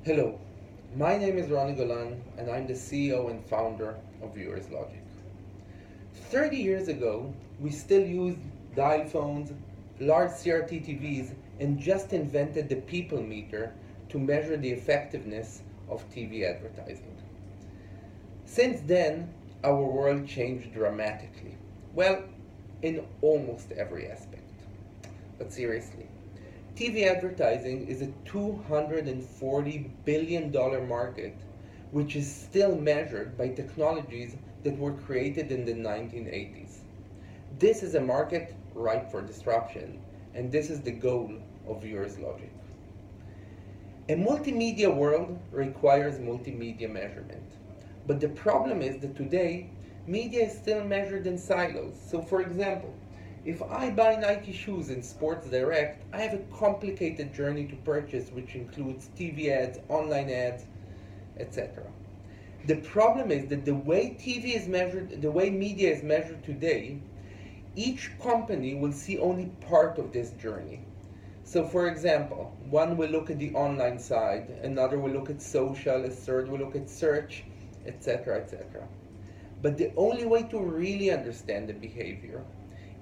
Hello, my name is Ronny Golan and I'm the CEO and founder of ViewersLogic. 30 years ago, we still used dial phones, large CRT TVs, and just invented the people meter to measure the effectiveness of TV advertising. Since then, our world changed dramatically. Well, in almost every aspect. But seriously, TV advertising is a $240 billion market, which is still measured by technologies that were created in the 1980s. This is a market ripe for disruption, and this is the goal of ViewersLogic. A multimedia world requires multimedia measurement. But the problem is that today, media is still measured in silos. So for example, if I buy Nike shoes in Sports Direct, I have a complicated journey to purchase which includes TV ads, online ads, etc. The problem is that the way TV is measured, the way media is measured today, each company will see only part of this journey. So for example, one will look at the online side, another will look at social, a third will look at search, etc., etc. But the only way to really understand the behavior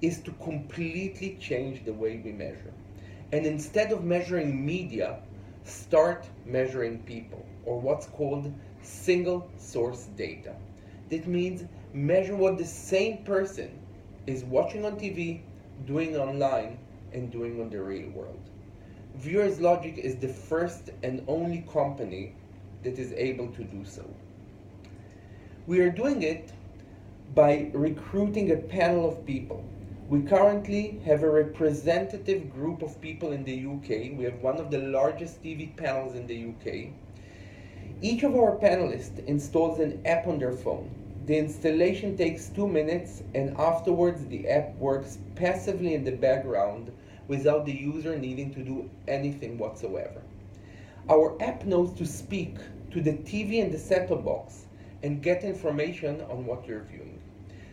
is to completely change the way we measure. And instead of measuring media, start measuring people, or what's called single source data. That means measure what the same person is watching on TV, doing online, and doing on the real world. ViewersLogic is the first and only company that is able to do so. We are doing it by recruiting a panel of people. We currently have a representative group of people in the UK. We have one of the largest TV panels in the UK. Each of our panelists installs an app on their phone. The installation takes 2 minutes, and afterwards the app works passively in the background without the user needing to do anything whatsoever. Our app knows to speak to the TV and the set-top box and get information on what you're viewing.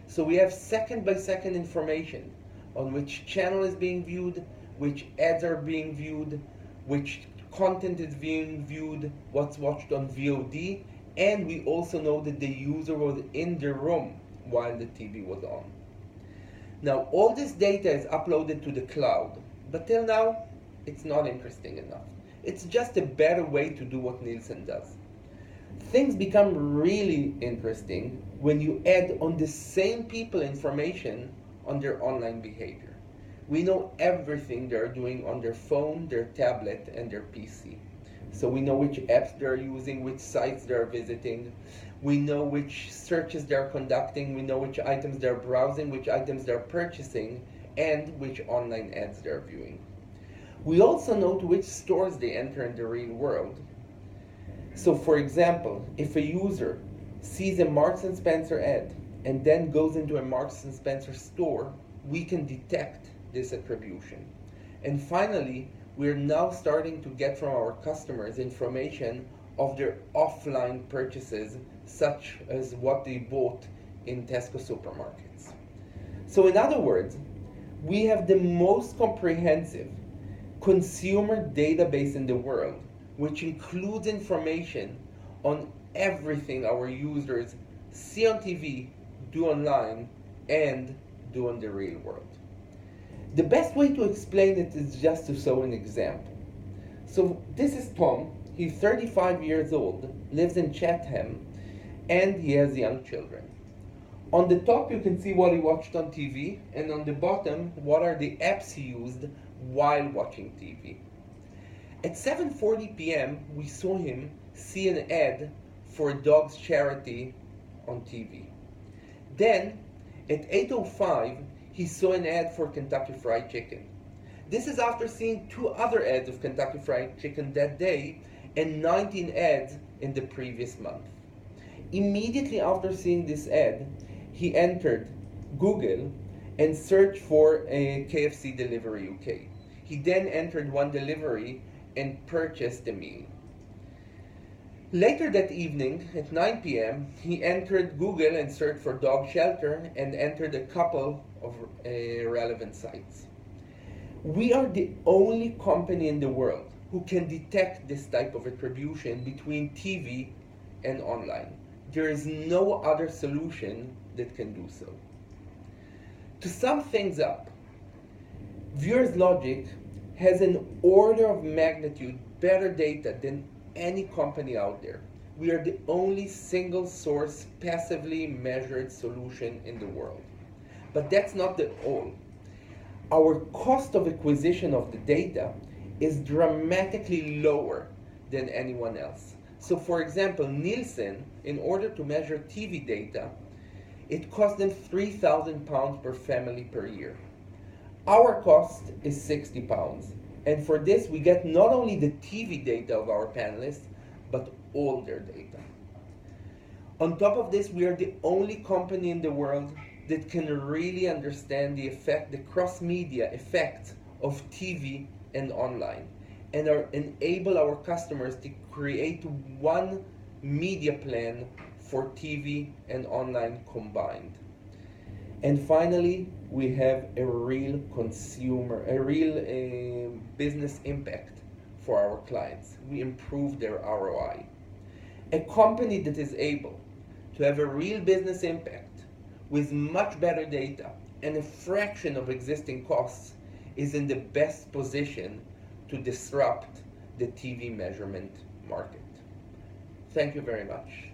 So we have second by second information on which channel is being viewed, which ads are being viewed, which content is being viewed, what's watched on VOD, and we also know that the user was in the room while the TV was on. Now all this data is uploaded to the cloud, but till now it's not interesting enough. It's just a better way to do what Nielsen does. Things become really interesting when you add on the same people information on their online behavior. We know everything they're doing on their phone, their tablet, and their PC. So we know which apps they're using, which sites they're visiting. We know which searches they're conducting. We know which items they're browsing, which items they're purchasing, and which online ads they're viewing. We also know to which stores they enter in the real world. So for example, if a user sees a Marks & Spencer ad and then goes into a Marks & Spencer store, we can detect this attribution. And finally, we're now starting to get from our customers information of their offline purchases, such as what they bought in Tesco supermarkets. So in other words, we have the most comprehensive consumer database in the world, which includes information on everything our users see on TV, do online, and do in the real world. The best way to explain it is just to show an example. So this is Tom. He's 35 years old, lives in Chatham, and he has young children. On the top you can see what he watched on TV, and on the bottom what are the apps he used while watching TV. At 7:40 p.m. we saw him see an ad for a dog's charity on TV. Then at 8:05 he saw an ad for Kentucky Fried Chicken. This is after seeing 2 other ads of Kentucky Fried Chicken that day and 19 ads in the previous month. Immediately after seeing this ad, he entered Google and searched for a KFC Delivery UK. He then entered One Delivery and purchased the meal. Later that evening, at 9 p.m., he entered Google and searched for dog shelter and entered a couple of relevant sites. We are the only company in the world who can detect this type of attribution between TV and online. There is no other solution that can do so. To sum things up, ViewersLogic has an order of magnitude better data than any company out there. We are the only single source passively measured solution in the world. But that's not the all. Our cost of acquisition of the data is dramatically lower than anyone else. So for example, Nielsen, in order to measure TV data, it costs them £3,000 per family per year. Our cost is £60. And for this, we get not only the TV data of our panelists, but all their data. On top of this, we are the only company in the world that can really understand the effect, the cross-media effect of TV and online, and enable our customers to create one media plan for TV and online combined. And finally, we have a real business impact for our clients. We improve their ROI. A company that is able to have a real business impact with much better data and a fraction of existing costs is in the best position to disrupt the TV measurement market. Thank you very much.